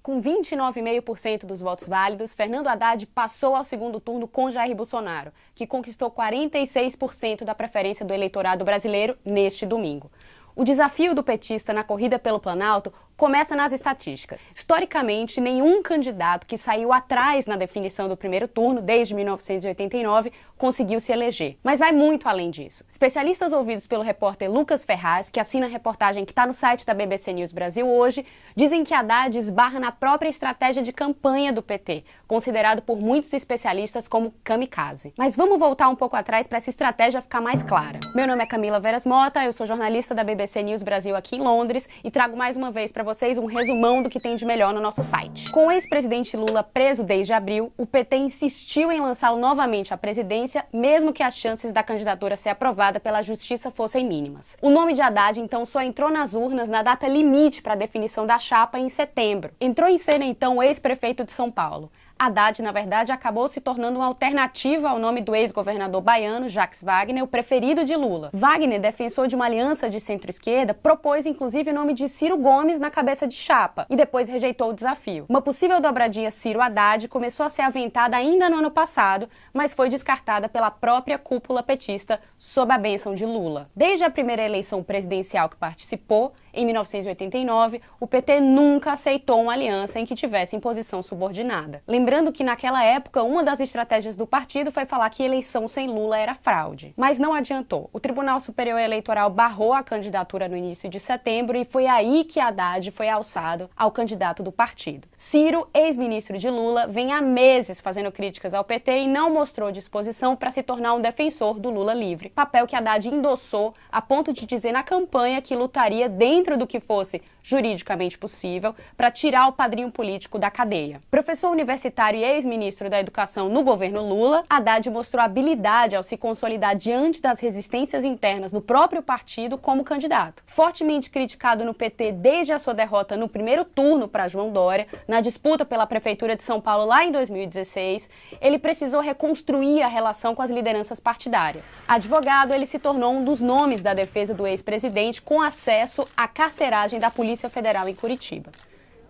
Com 29,5% dos votos válidos, Fernando Haddad passou ao segundo turno com Jair Bolsonaro, que conquistou 46% da preferência do eleitorado brasileiro neste domingo. O desafio do petista na corrida pelo Planalto começa nas estatísticas. Historicamente, nenhum candidato que saiu atrás na definição do primeiro turno, desde 1989, conseguiu se eleger. Mas vai muito além disso. Especialistas ouvidos pelo repórter Lucas Ferraz, que assina a reportagem que está no site da BBC News Brasil hoje, dizem que Haddad esbarra na própria estratégia de campanha do PT, considerado por muitos especialistas como kamikaze. Mas vamos voltar um pouco atrás para essa estratégia ficar mais clara. Meu nome é Camila Veras Mota, eu sou jornalista da BBC News Brasil aqui em Londres e trago mais uma vez para vocês um resumão do que tem de melhor no nosso site. Com o ex-presidente Lula preso desde abril, o PT insistiu em lançá-lo novamente à presidência, mesmo que as chances da candidatura ser aprovada pela justiça fossem mínimas. O nome de Haddad, então, só entrou nas urnas na data limite para a definição da chapa em setembro. Entrou em cena, então, o ex-prefeito de São Paulo. Haddad, na verdade, acabou se tornando uma alternativa ao nome do ex-governador baiano, Jacques Wagner, o preferido de Lula. Wagner, defensor de uma aliança de centro-esquerda, propôs inclusive o nome de Ciro Gomes na cabeça de chapa e depois rejeitou o desafio. Uma possível dobradinha Ciro-Haddad começou a ser aventada ainda no ano passado, mas foi descartada pela própria cúpula petista sob a bênção de Lula. Desde a primeira eleição presidencial que participou, em 1989, o PT nunca aceitou uma aliança em que tivesse imposição subordinada. Lembrando que naquela época, uma das estratégias do partido foi falar que eleição sem Lula era fraude. Mas não adiantou. O Tribunal Superior Eleitoral barrou a candidatura no início de setembro e foi aí que Haddad foi alçado ao candidato do partido. Ciro, ex-ministro de Lula, vem há meses fazendo críticas ao PT e não mostrou disposição para se tornar um defensor do Lula livre. Papel que Haddad endossou a ponto de dizer na campanha que lutaria dentro do que fosse juridicamente possível para tirar o padrinho político da cadeia. Professor universitário e ex-ministro da Educação no governo Lula, Haddad mostrou habilidade ao se consolidar diante das resistências internas no próprio partido como candidato. Fortemente criticado no PT desde a sua derrota no primeiro turno para João Dória, na disputa pela Prefeitura de São Paulo lá em 2016, ele precisou reconstruir a relação com as lideranças partidárias. Advogado, ele se tornou um dos nomes da defesa do ex-presidente com acesso à carceragem da Polícia Federal em Curitiba.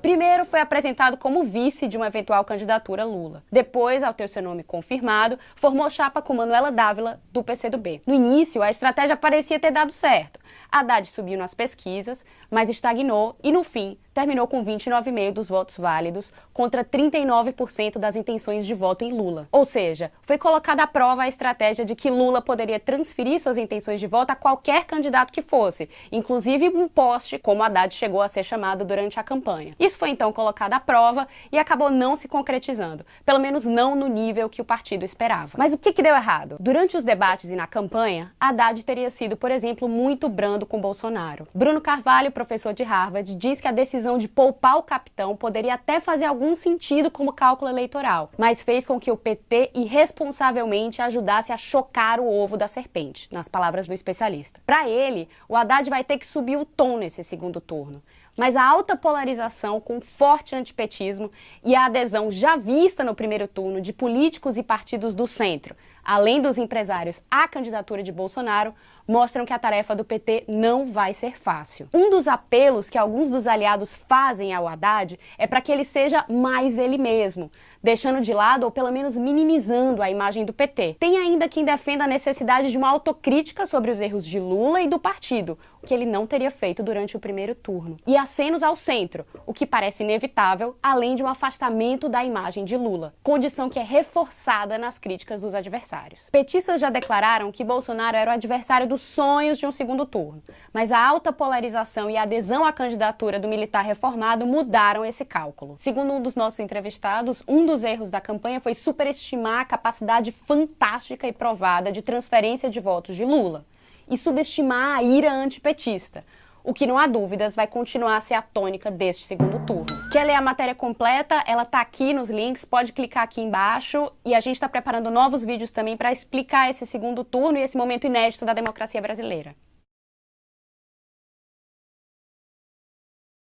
Primeiro foi apresentado como vice de uma eventual candidatura Lula. Depois, ao ter seu nome confirmado, formou chapa com Manuela Dávila, do PCdoB. No início, a estratégia parecia ter dado certo. Haddad subiu nas pesquisas, mas estagnou e, no fim, terminou com 29,5% dos votos válidos contra 39% das intenções de voto em Lula. Ou seja, foi colocada à prova a estratégia de que Lula poderia transferir suas intenções de voto a qualquer candidato que fosse, inclusive um poste, como Haddad chegou a ser chamado durante a campanha. Isso foi então colocado à prova e acabou não se concretizando, pelo menos não no nível que o partido esperava. Mas o que deu errado? Durante os debates e na campanha, Haddad teria sido, por exemplo, muito brando com Bolsonaro. Bruno Carvalho, professor de Harvard, diz que a decisão de poupar o capitão poderia até fazer algum sentido como cálculo eleitoral, mas fez com que o PT irresponsavelmente ajudasse a chocar o ovo da serpente, nas palavras do especialista. Para ele, o Haddad vai ter que subir o tom nesse segundo turno. Mas a alta polarização com forte antipetismo e a adesão já vista no primeiro turno de políticos e partidos do centro, além dos empresários à candidatura de Bolsonaro, mostram que a tarefa do PT não vai ser fácil. Um dos apelos que alguns dos aliados fazem ao Haddad é para que ele seja mais ele mesmo, deixando de lado ou pelo menos minimizando a imagem do PT. Tem ainda quem defenda a necessidade de uma autocrítica sobre os erros de Lula e do partido, o que ele não teria feito durante o primeiro turno. E acenos ao centro, o que parece inevitável, além de um afastamento da imagem de Lula, condição que é reforçada nas críticas dos adversários. Petistas já declararam que Bolsonaro era o adversário dos sonhos de um segundo turno, mas a alta polarização e a adesão à candidatura do militar reformado mudaram esse cálculo. Segundo um dos nossos entrevistados, um dos erros da campanha foi superestimar a capacidade fantástica e provada de transferência de votos de Lula e subestimar a ira antipetista, o que não há dúvidas vai continuar a ser a tônica deste segundo turno. Quer ler a matéria completa? Ela tá aqui nos links, pode clicar aqui embaixo e a gente está preparando novos vídeos também para explicar esse segundo turno e esse momento inédito da democracia brasileira.